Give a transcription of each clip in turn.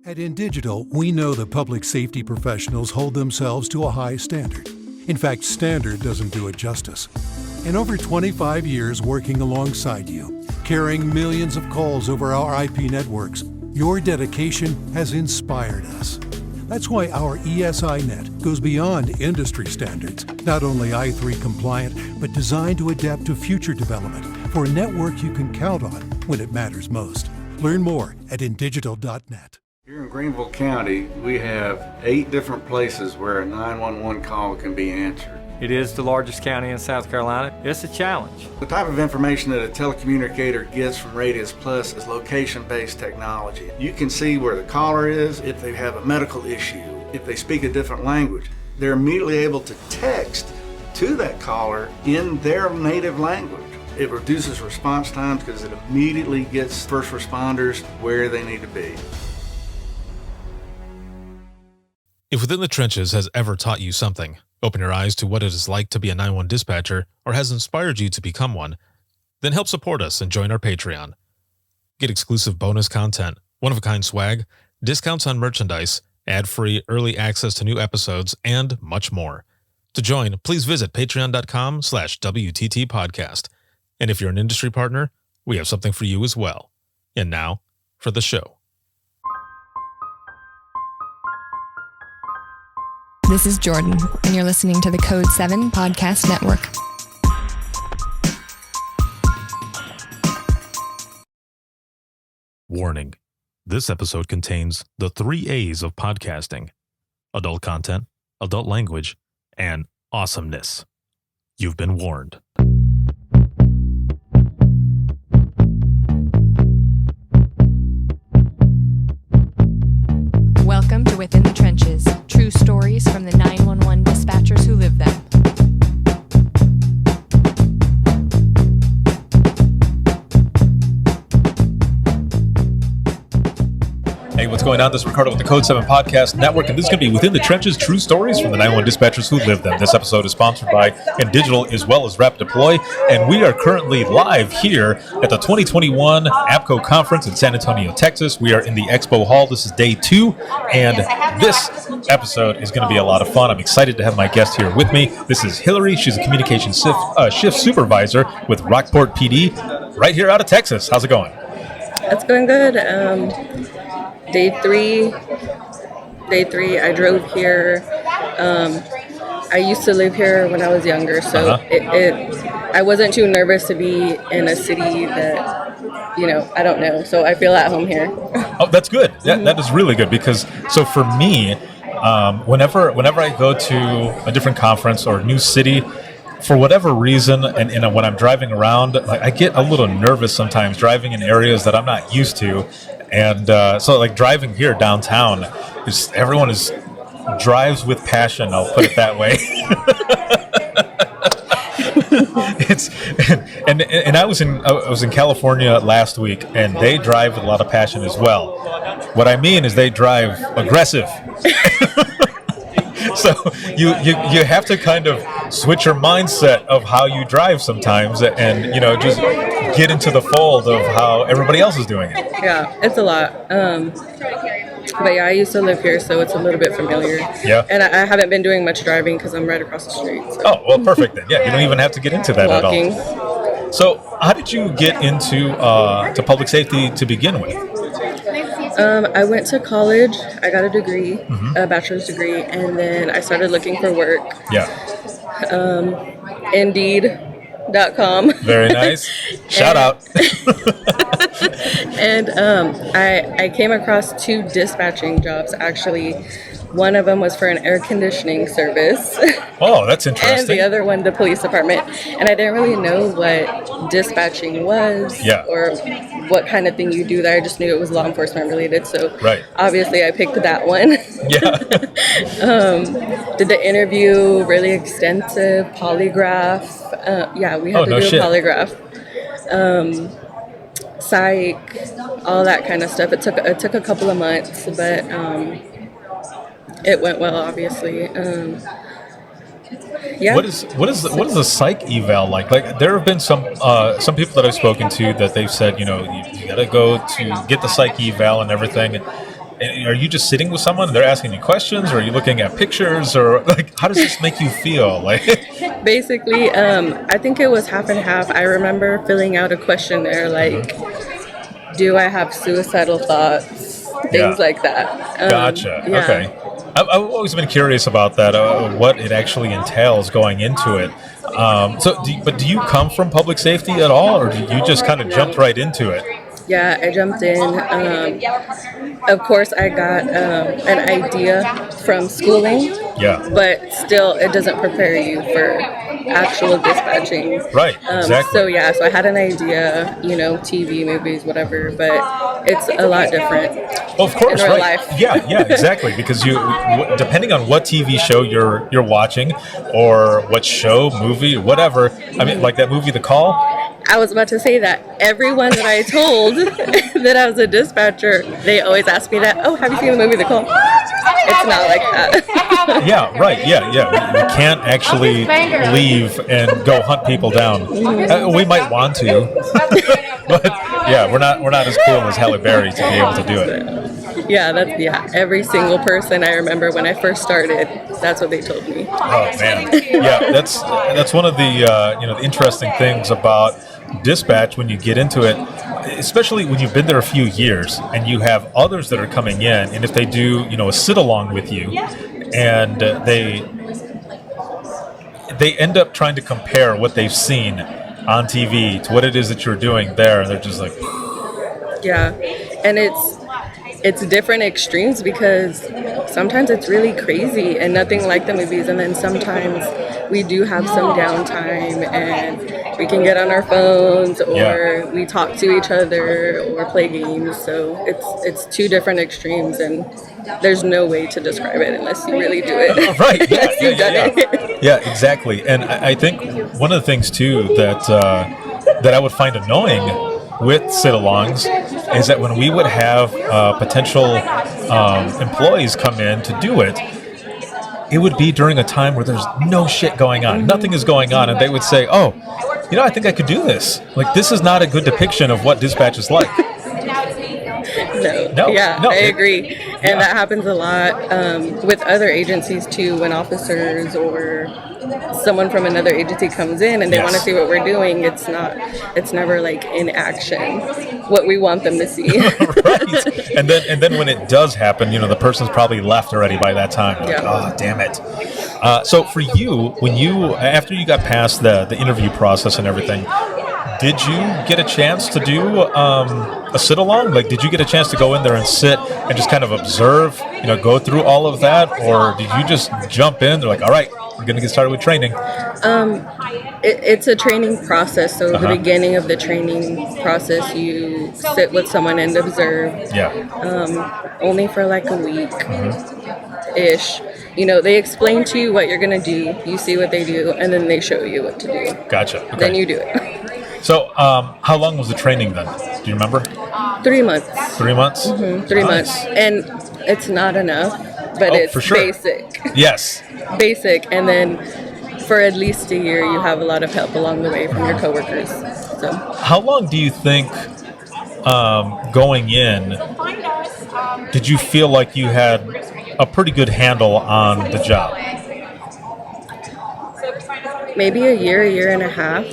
At InDigital, we know that public safety professionals hold themselves to a high standard. In fact, standard doesn't do it justice. In over 25 years working alongside you, carrying millions of calls over our IP networks, your dedication has inspired us. That's why our ESI Net goes beyond industry standards, not only I3 compliant, but designed to adapt to future development for a network you can count on when it matters most. Learn more at indigital.net. Here in Greenville County, we have 8 different places where a 911 call can be answered. It is the largest county in South Carolina. It's a challenge. The type of information that a telecommunicator gets from Radius Plus is location-based technology. You can see where the caller is, if they have a medical issue, if they speak a different language. They're immediately able to text to that caller in their native language. It reduces response times because it immediately gets first responders where they need to be. If Within the Trenches has ever taught you something, open your eyes to what it is like to be a 911 dispatcher, or has inspired you to become one, then help support us and join our Patreon. Get exclusive bonus content, one-of-a-kind swag, discounts on merchandise, ad-free early access to new episodes, and much more. To join, please visit patreon.com/WTT podcast. And if you're an industry partner, we have something for you as well. And now, for the show. This is Jordan, and you're listening to the Code 7 Podcast Network. Warning. This episode contains the 3 A's of podcasting: adult content, adult language, and awesomeness. You've been warned. Welcome to Within the Trenches, true stories from the 911 dispatchers who live them. Hey, what's going on? This is Ricardo with the Code 7 Podcast Network, and this is going to be Within the Trenches, true stories from the 911 dispatchers who live them. This episode is sponsored by InDigital as well as Rep Deploy, and we are currently live here at the 2021 APCO Conference in San Antonio, Texas. We are in the Expo Hall. This is day 2, and this episode is going to be a lot of fun. I'm excited to have my guest here with me. This is Hilary. She's a communications shift supervisor with Rockport PD right here out of Texas. How's it going? It's going good. Day three, I drove here. I used to live here when I was younger, so I wasn't too nervous to be in a city that, I don't know. So I feel at home here. Oh, that's good. Yeah, that is really good because, so for me, whenever I go to a different conference or a new city, for whatever reason, and when I'm driving around, I get a little nervous sometimes driving in areas that I'm not used to. And so driving here downtown, everyone drives with passion, I'll put it that way. And I was in California last week, and they drive with a lot of passion as well. What I mean is they drive aggressive. So you have to kind of switch your mindset of how you drive sometimes, and just get into the fold of how everybody else is doing it. Yeah, it's a lot. But yeah, I used to live here, so it's a little bit familiar. Yeah. And I haven't been doing much driving because I'm right across the street. So. Oh, well, perfect then. Yeah, you don't even have to get into that Walking. at all. So how did you get into to public safety to begin with? I went to college. I got a degree, a bachelor's degree, and then I started looking for work. Yeah. Indeed.com. Very nice. Shout out. And I came across 2 dispatching jobs, actually. One of them was for an air conditioning service. Oh, that's interesting. And the other one, the police department. And I didn't really know what dispatching was or what kind of thing you do there. I just knew it was law enforcement related. So obviously I picked that one. Yeah. Did the interview, really extensive, polygraph. We had to do a polygraph. Psych, all that kind of stuff. It took a couple of months, but it went well, obviously. Yeah. What is the psych eval like? Like, there have been some people that I've spoken to that they've said, you got to go to get the psych eval and everything. And are you just sitting with someone and they're asking you questions, or are you looking at pictures, or like how does this make you feel? Like Basically, I think it was half and half. I remember filling out a questionnaire like, do I have suicidal thoughts? Things like that. Gotcha. Yeah. Okay. I've always been curious about that, what it actually entails going into it. But do you come from public safety at all, or do you just kind of jumped right into it? Yeah, I jumped in. Of course, I got an idea from schooling. Yeah. But still, it doesn't prepare you for actual dispatching. Right, exactly. So I had an idea, TV, movies, whatever, but it's a lot different. Well, of course, in real right? life. Yeah, exactly. Because depending on what TV show you're watching, or what show, movie, whatever. I mean, like that movie, The Call. I was about to say that everyone that I told that I was a dispatcher, they always ask me that. Oh, have you seen the movie The Call? It's not like that. Yeah, right. Yeah. We can't actually leave and go hunt people down. We might want to, but yeah, we're not as cool as Halle Berry to be able to do it. Yeah, every single person I remember when I first started, that's what they told me. Oh man, yeah, that's one of the the interesting things about dispatch when you get into it, especially when you've been there a few years and you have others that are coming in, and if they do a sit along with you, and they end up trying to compare what they've seen on TV to what it is that you're doing there, and they're just like, yeah, and it's different extremes, because sometimes it's really crazy and nothing like the movies, and then sometimes we do have some downtime and we can get on our phones, or we talk to each other, or play games. So it's two different extremes, and there's no way to describe it unless you really do it. Right. Yeah, Unless you've done it. Yeah, exactly. And I think one of the things too that I would find annoying with sit-alongs is that when we would have potential employees come in to do it, it would be during a time where there's no shit going on. Nothing is going on. And they would say, oh, I think I could do this. Like, this is not a good depiction of what dispatch is like. No. I agree. And that happens a lot with other agencies too, when officers or someone from another agency comes in and they want to see what we're doing. It's never like in action what we want them to see. Right. And then when it does happen, the person's probably left already by that time. Like, oh, damn it. So for you, after you got past the interview process and everything, did you get a chance to do a sit-along? Like, did you get a chance to go in there and sit and just kind of observe, go through all of that? Or did you just jump in? They're like, all right, we're going to get started with training. It's a training process. So the beginning of the training process, you sit with someone and observe. Yeah. Only for like a week-ish. They explain to you what you're going to do. You see what they do, and then they show you what to do. Gotcha. Okay. Then you do it. So, how long was the training then? Do you remember? 3 months. 3 months? Mm-hmm. 3 months. And it's not enough, but it's for sure. basic. Yes. Basic. And then for at least a year, you have a lot of help along the way from your coworkers. So, how long do you think, going in, did you feel like you had a pretty good handle on the job? maybe a year and a half.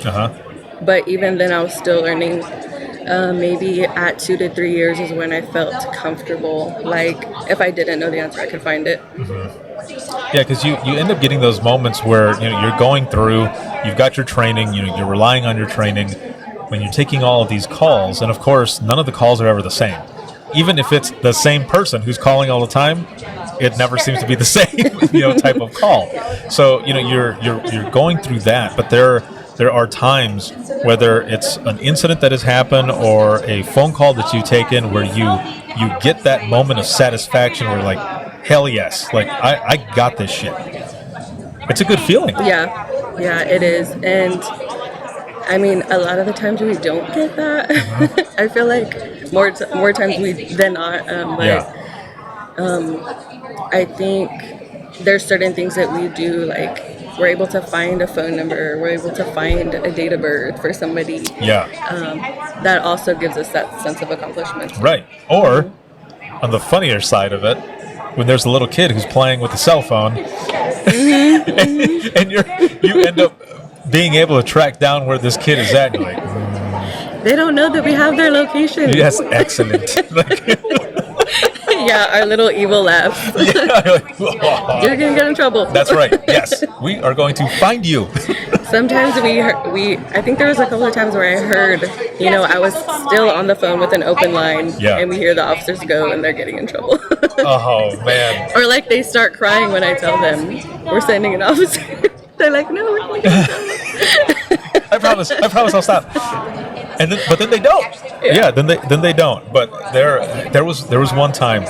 But even then, I was still learning. Maybe at 2 to 3 years is when I felt comfortable. Like, if I didn't know the answer, I could find it. Yeah, because you end up getting those moments where you're going through, you've got your training, you're relying on your training when you're taking all of these calls, and of course, none of the calls are ever the same. Even if it's the same person who's calling all the time, it never seems to be the same, type of call. So you're going through that, but there are times, whether it's an incident that has happened or a phone call that you take in, where you get that moment of satisfaction where like, hell yes, like I got this shit. It's a good feeling. Yeah, it is. And I mean, a lot of the times we don't get that. I feel like more times than not. I think there's certain things that we do, like we're able to find a phone number, we're able to find a date of birth for somebody. Yeah. That also gives us that sense of accomplishment. Right. Or on the funnier side of it, when there's a little kid who's playing with a cell phone, and you end up being able to track down where this kid is at, and you're like, They don't know that we have their location. yes, excellent. Yeah, our little evil laugh. Yeah, like, You're gonna get in trouble. that's right. Yes, we are going to find you. Sometimes I think there was a couple of times where I heard, I was still on the phone with an open line, Yeah. and we hear the officers go, and they're getting in trouble. Oh man. Or like they start crying when I tell them we're sending an officer. They're like, no, we're going to get in trouble. I promise I'll stop. But then they don't. Yeah, then they don't. But there was one time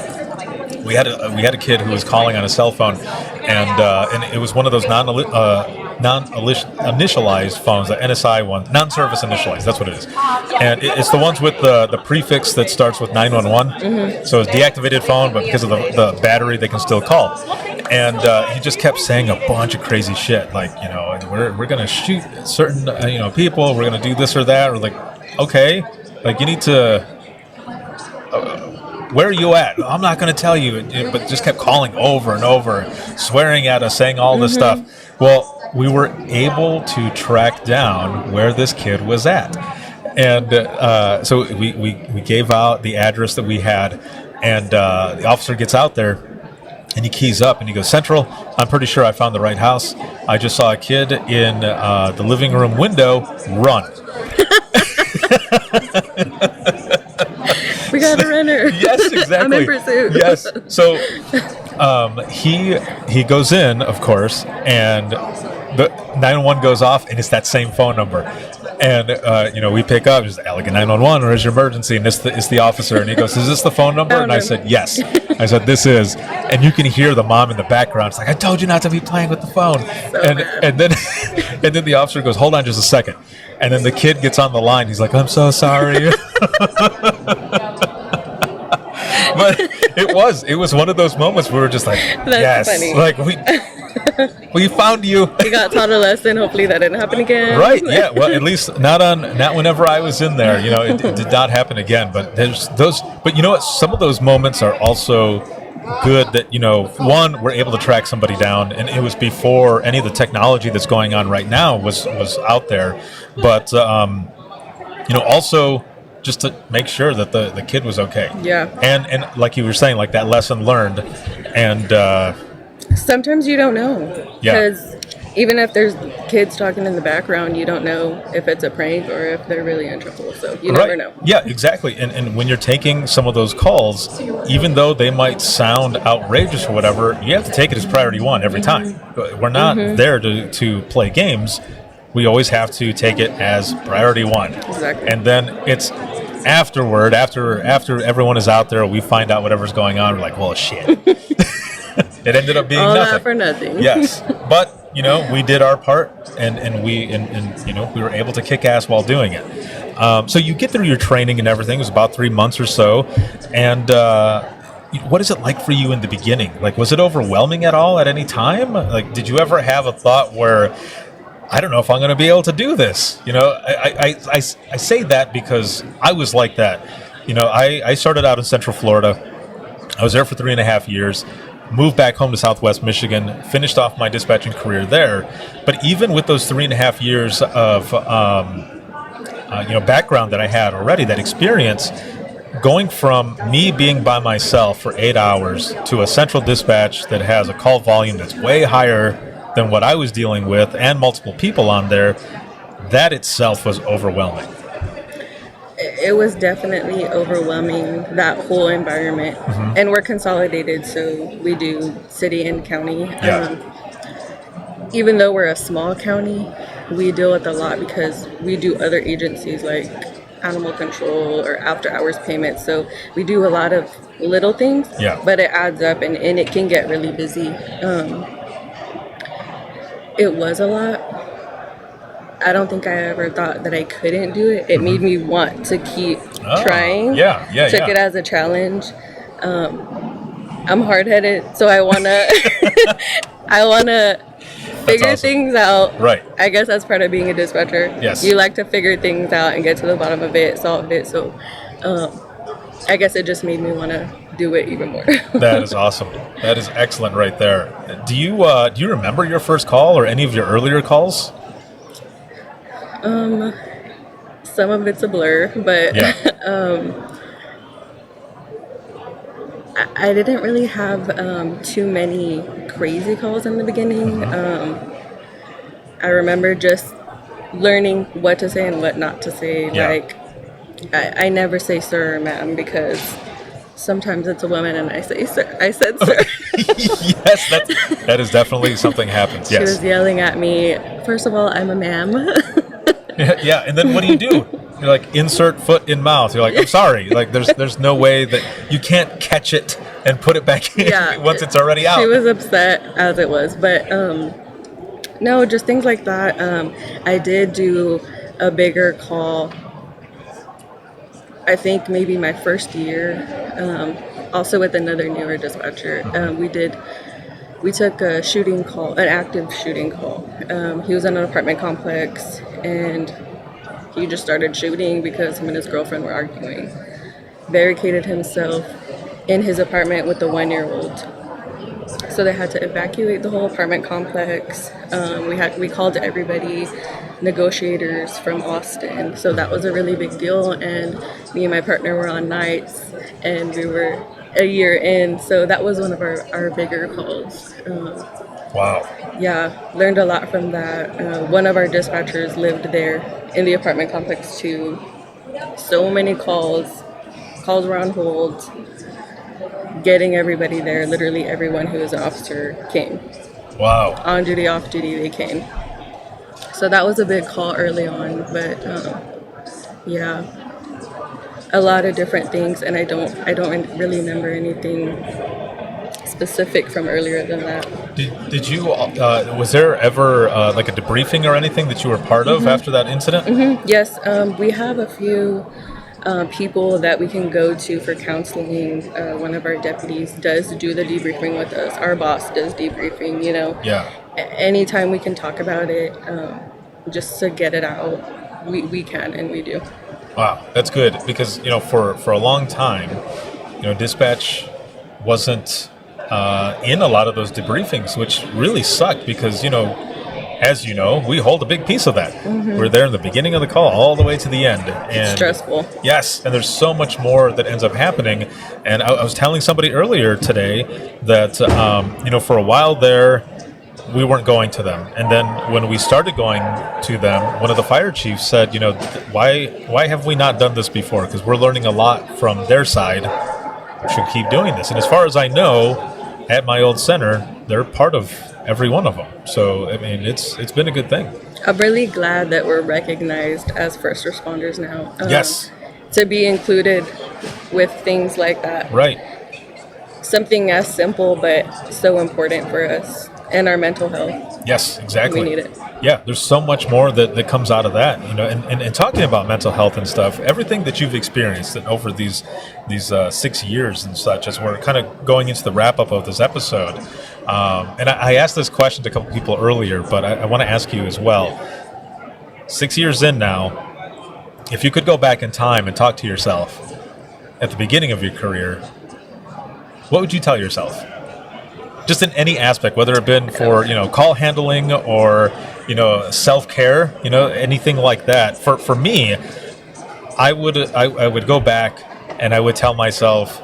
we had a kid who was calling on a cell phone, and it was one of those non-initialized phones, the NSI one, non-service initialized. That's what it is, and it's the ones with the prefix that starts with 911. Mm-hmm. So it's deactivated phone, but because of the battery, they can still call. And he just kept saying a bunch of crazy shit, like we're gonna shoot certain people, we're gonna do this or that, or like, okay, like you need to. Where are you at? I'm not going to tell you. But just kept calling over and over, swearing at us, saying all this stuff. Well, we were able to track down where this kid was at. And so we gave out the address that we had, and the officer gets out there, and he keys up, and he goes, Central, I'm pretty sure I found the right house. I just saw a kid in the living room window run. We got a runner. Yes, exactly. I'm in pursuit. Yes. So he goes in, of course, and the 911 goes off, and it's that same phone number. And we pick up, just Elegant 911, where's your emergency? And it's the officer, and he goes, is this the phone number? And I said, yes. I said, this is. And you can hear the mom in the background. It's like, I told you not to be playing with the phone. And then the officer goes, hold on just a second. And then the kid gets on the line. He's like, I'm so sorry. But it was one of those moments where we were just like, That's yes, funny. like we found you. We got taught a lesson. Hopefully that didn't happen again. Right? Yeah. Well, at least not whenever I was in there. It did not happen again. But there's those. But you know what? Some of those moments are also good. That one, we're able to track somebody down, and it was before any of the technology that's going on right now was out there. But also, just to make sure that the kid was okay. Yeah. And like you were saying, like that lesson learned, and sometimes you don't know. Yeah. Because even if there's kids talking in the background, you don't know if it's a prank or if they're really in trouble. So you never know. Yeah, exactly. And when you're taking some of those calls, even though they might sound outrageous or whatever, you have to take it as priority one every time. We're not there to play games. We always have to take it as priority one. Exactly. And then it's afterward, after everyone is out there, we find out whatever's going on. We're like, well, shit. It ended up being all nothing. that for nothing. Yes, but we did our part, and we were able to kick ass while doing it. So you get through your training and everything. It was about 3 months or so, and what is it like for you in the beginning? Like, was it overwhelming at all at any time? Like, did you ever have a thought where, I don't know if I'm going to be able to do this? I say that because I was like that. I started out in Central Florida. I was there for 3.5 years. Moved back home to Southwest Michigan, finished off my dispatching career there. But even with those 3.5 years of background that I had already, that experience, going from me being by myself for 8 hours to a central dispatch that has a call volume that's way higher than what I was dealing with and multiple people on there, that itself was overwhelming. It was definitely overwhelming, that whole environment. Mm-hmm. And we're consolidated, so we do city and county. Yeah. Even though we're a small county, we deal with a lot because we do other agencies like animal control or after hours payments. So we do a lot of little things, but it adds up and it can get really busy. It was a lot. I don't think I ever thought that I couldn't do it. It made me want to keep trying. Took it as a challenge. I'm hard-headed, so I wanna figure things out. Right. I guess that's part of being a dispatcher. Yes. You like to figure things out and get to the bottom of it, solve it. So I guess it just made me want to do it even more. That is awesome. That is excellent right there. Do you remember your first call or any of your earlier calls? Some of it's a blur, but Yeah. I didn't really have too many crazy calls in the beginning. I remember just learning what to say and what not to say. Yeah. Like, I never say sir or ma'am because sometimes it's a woman and I say sir. I said sir. Yes, that is definitely something happens. She Yes. was yelling at me. First of all, I'm a ma'am. Yeah, and then what do? You're like, insert foot in mouth. You're like, I'm sorry. Like, there's no way that you can't catch it and put it back in once it's already out. She was upset as it was, but no, just things like that. I did do a bigger call. I think maybe my first year, also with another newer dispatcher. We took a shooting call, an active shooting call. He was in an apartment complex and he just started shooting because him and his girlfriend were arguing. Barricaded himself in his apartment with the 1-year-old. So they had to evacuate the whole apartment complex. We called everybody, negotiators from Austin. So that was a really big deal. And me and my partner were on nights and we were a year in. So that was one of our bigger calls. Wow. Yeah, learned a lot from that. One of our dispatchers lived there in the apartment complex too. So many calls were on hold. Getting everybody there, literally everyone who was an officer came. Wow. On duty, off duty, they came. So that was a big call early on, but yeah, a lot of different things, and I don't really remember anything specific from earlier than that. Did you? Was there ever like a debriefing or anything that you were part of after that incident? Yes, we have a few people that we can go to for counseling. One of our deputies does do the debriefing with us. Our boss does debriefing, Yeah. Anytime we can talk about it, just to get it out, we can and we do. Wow, that's good because for a long time, dispatch wasn't in a lot of those debriefings, which really sucked because as you know, we hold a big piece of that. We're there in the beginning of the call all the way to the end. And it's stressful. Yes, and there's so much more that ends up happening. And I was telling somebody earlier today that, for a while there, we weren't going to them. And then when we started going to them, one of the fire chiefs said, why have we not done this before? Because we're learning a lot from their side. We should keep doing this. And as far as I know, at my old center, they're part of every one of them. So, I mean, it's been a good thing. I'm really glad that we're recognized as first responders now. Yes. To be included with things like that. Right. Something as simple but so important for us and our mental health. Yes, exactly. We need it. Yeah, there's so much more that comes out of that, and talking about mental health and stuff, everything that you've experienced over these 6 years and such, as we're kind of going into the wrap up of this episode. And I asked this question to a couple people earlier, but I want to ask you as well. 6 years in now, if you could go back in time and talk to yourself at the beginning of your career, what would you tell yourself? Just in any aspect, whether it been for call handling or self-care, anything like that. For me, I would go back and I would tell myself,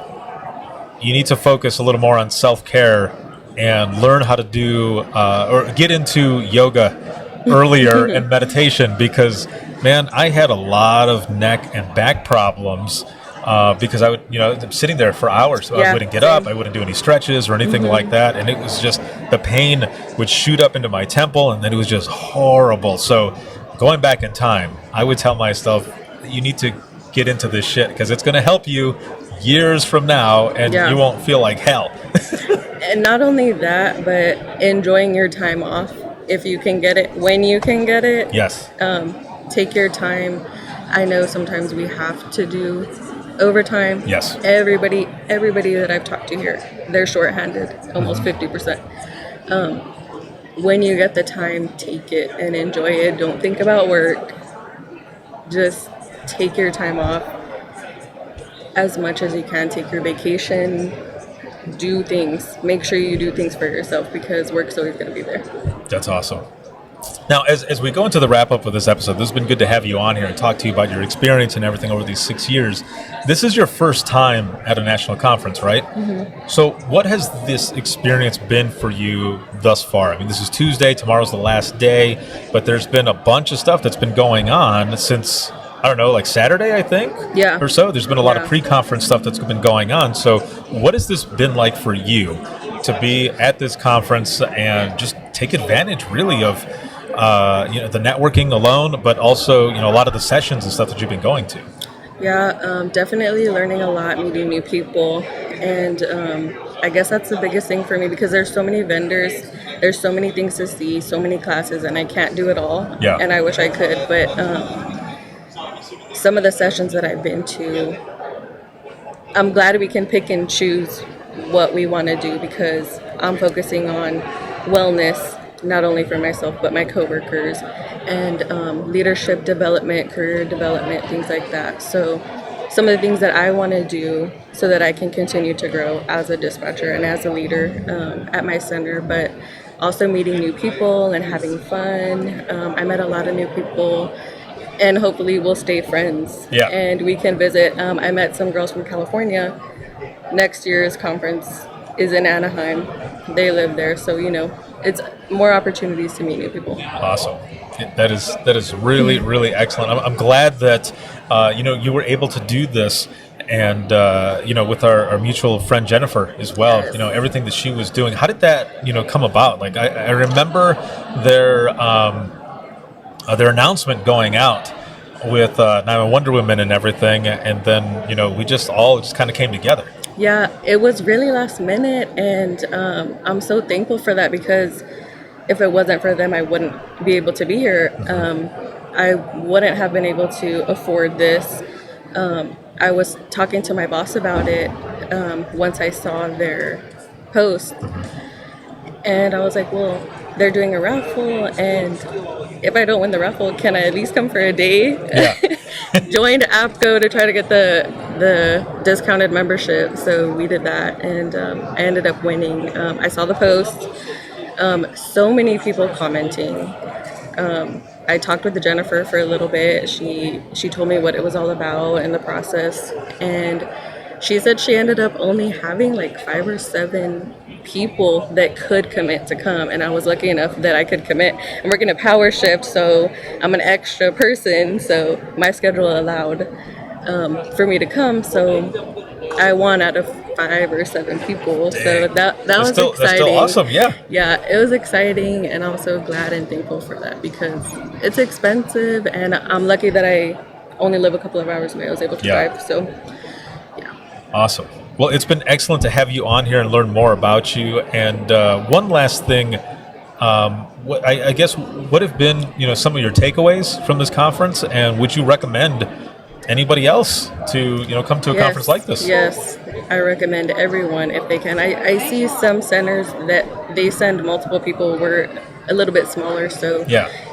you need to focus a little more on self-care and learn how to do or get into yoga earlier and meditation, because man, I had a lot of neck and back problems. Because I would, sitting there for hours. So I wouldn't get up. I wouldn't do any stretches or anything like that. And it was just, the pain would shoot up into my temple, and then it was just horrible. So going back in time, I would tell myself, you need to get into this shit because it's going to help you years from now, and you won't feel like hell. And not only that, but enjoying your time off if you can get it, when you can get it. Yes. Take your time. I know sometimes we have to do overtime. Yes. Everybody that I've talked to here, they're shorthanded, almost 50%. When you get the time, take it and enjoy it. Don't think about work. Just take your time off. as much as you can. Take your vacation, do things. Make sure you do things for yourself because work's always going to be there. That's awesome. Now, as we go into the wrap-up of this episode, this has been good to have you on here and talk to you about your experience and everything over these 6 years. This is your first time at a national conference, right? Mm-hmm. So what has this experience been for you thus far? I mean, this is Tuesday, tomorrow's the last day, but there's been a bunch of stuff that's been going on since, I don't know, like Saturday, I think? Yeah. Or so. There's been a lot of pre-conference stuff that's been going on. So what has this been like for you to be at this conference and just take advantage, really, of the networking alone, but also, a lot of the sessions and stuff that you've been going to? Yeah, definitely learning a lot, meeting new people. And I guess that's the biggest thing for me because there's so many vendors, there's so many things to see, so many classes, and I can't do it all. Yeah. And I wish I could, but some of the sessions that I've been to, I'm glad we can pick and choose what we want to do because I'm focusing on wellness, not only for myself, but my coworkers, and leadership development, career development, things like that. So some of the things that I want to do so that I can continue to grow as a dispatcher and as a leader at my center, but also meeting new people and having fun. I met a lot of new people, and hopefully we'll stay friends. Yeah. And we can visit. I met some girls from California. Next year's conference is in Anaheim. They live there, so it's more opportunities to meet new people. Awesome. That is really, really excellent. I'm glad that you were able to do this, and with our mutual friend Jennifer as well. Yes. Everything that she was doing. How did that come about? Like I remember their announcement going out with Now Wonder Woman and everything, and then we just all kind of came together. Yeah, it was really last minute, and I'm so thankful for that because if it wasn't for them, I wouldn't be able to be here. I wouldn't have been able to afford this. I was talking to my boss about it once I saw their post, and I was like, well, they're doing a raffle, and if I don't win the raffle, can I at least come for a day? Yeah. Joined AppGo to try to get the discounted membership, so we did that, and I ended up winning. I saw the post, so many people commenting. I talked with Jennifer for a little bit. She told me what it was all about and the process, and she said she ended up only having like 5 or 7 people that could commit to come, and I was lucky enough that I could commit. I'm working a power shift, so I'm an extra person, so my schedule allowed for me to come, so I won out of 5 or 7 people. Dang. So that was exciting. That's still awesome. Yeah, it was exciting, and I'm so glad and thankful for that because it's expensive, and I'm lucky that I only live a couple of hours away. I was able to drive, so awesome. Well, it's been excellent to have you on here and learn more about you. And one last thing, I guess, what have been some of your takeaways from this conference, and would you recommend anybody else to come to a conference like this? Yes, I recommend everyone if they can. I see some centers that they send multiple people. We're a little bit smaller, so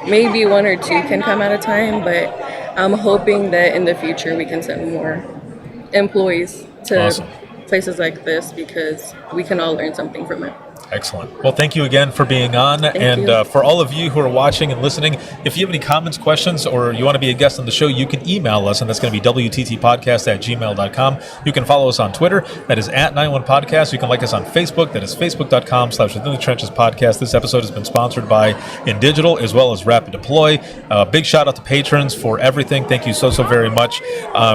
maybe 1 or 2 can come at a time. But I'm hoping that in the future we can send more employees to places like this because we can all learn something from it. Excellent. Well, thank you again for being on. Thank you. For all of you who are watching and listening, if you have any comments, questions, or you want to be a guest on the show, you can email us, and that's going to be wttpodcast@gmail.com. You can follow us on Twitter. That is @91podcast. You can like us on Facebook. That is facebook.com/Within the Trenches Podcast. This episode has been sponsored by InDigital as well as Rapid Deploy. Big shout out to patrons for everything. Thank you so very much.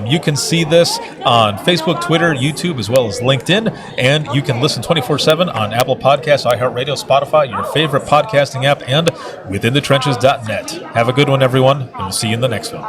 You can see this on Facebook, Twitter, YouTube, as well as LinkedIn, and you can listen 24/7 on Apple Podcasts, iHeartRadio, Spotify, your favorite podcasting app, and withinthetrenches.net. Have a good one, everyone, and we'll see you in the next one.